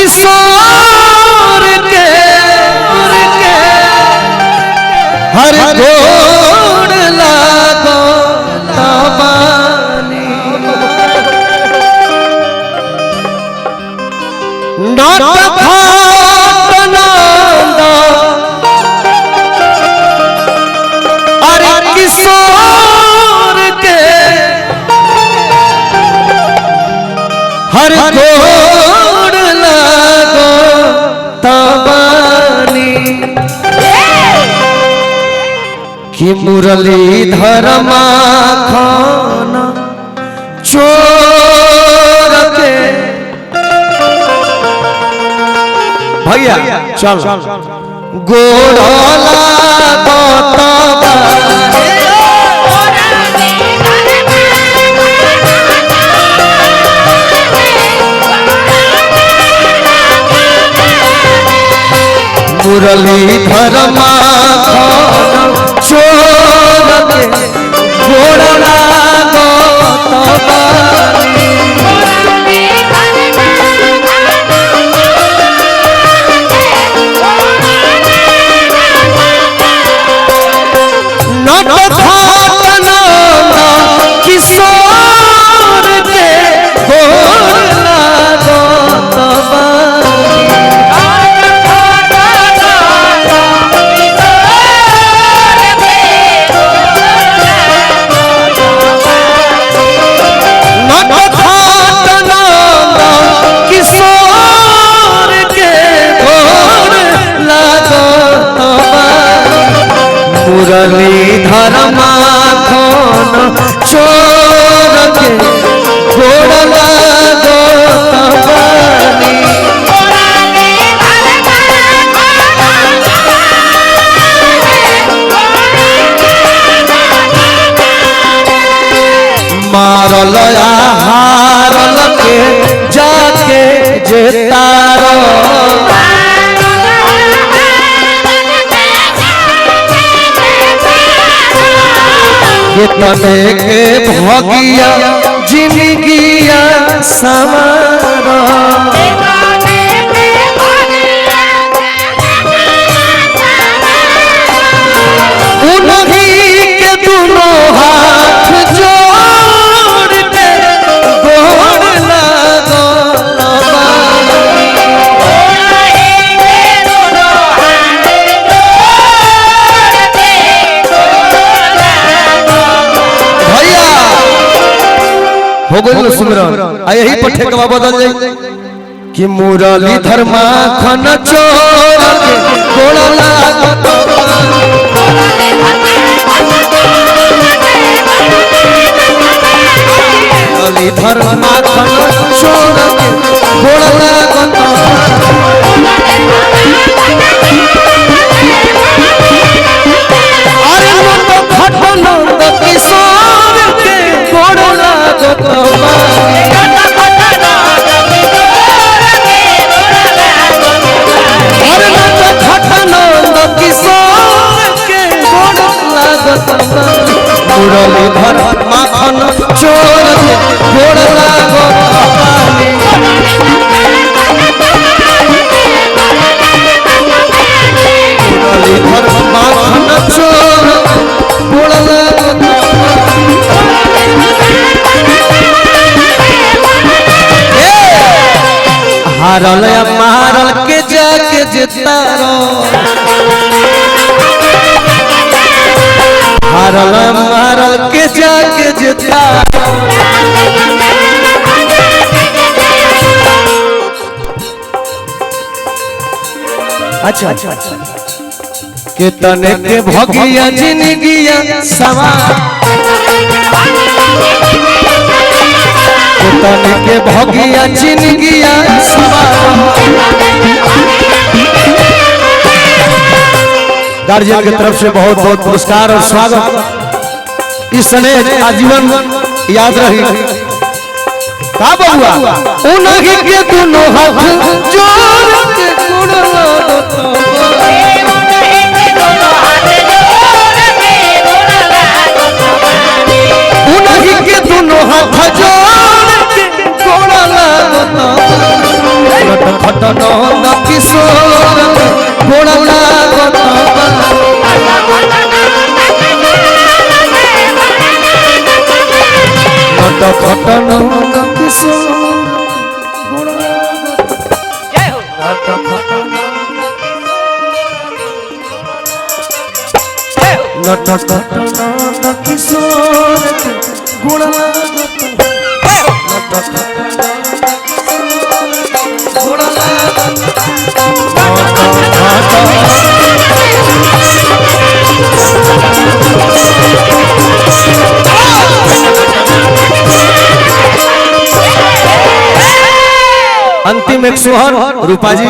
किशोर के हर गोड़ लागो तबानी नाट फाट नंद अरे किशोर के हर गोड़ लागो तबानी कि मुरलीधर माखन चोर के भैया चल गोड़ लागो तबानी मुरलीधर माखन चोर के गोड़ लागो तबानी नट फाट नंद किशोर के गोड़ लागो तबानी मुरलीधर माखन चोर के गोड़ लागो तबानी मारल हारल के जाके जेतारो तने के भगिया जिंदगिया समारो उन्हीं के दोनों हाथ जोड़ के गोड़ लागो हो गइल सुमरन आ यही पर ठेकवा बदल जाई कि मुरलीधर माखन चोर के गोड़ लागो तबानी मुरलीधर माखन चोर के गोड़ लागो अरे नट फाट नंद किशोर के गोड़ लागो तबानी अरे नट फाट नंद किशोर के गोड़ लागो तबानी मुरलीधर माखन चोर के गोड़ लागो तबानी मुरलीधर माखन चोर गोड़ लागो हारल मारल के जाके जेतारो हारल मारल के जाके जेतारो अच्छा के तने के भगिया जिंदगिया सवार तने के भगिया जिंदगिया सवार गार्जियन की तरफ से बहुत बहुत पुरस्कार और स्वागत इस स्नेह आजीवन याद रही का बउआ उन्हीं के दोनों हाथ जोड़ के गोड़ लागो उन्हीं के दोनों हाथ जोड़ के गोड़ लागो नंद किशोर गोड़ लागत नटखट नंद किशोर गोड़ लागत नटखट नंद किशोर गोड़ लागत अंतिम एक सोहर रूपा जी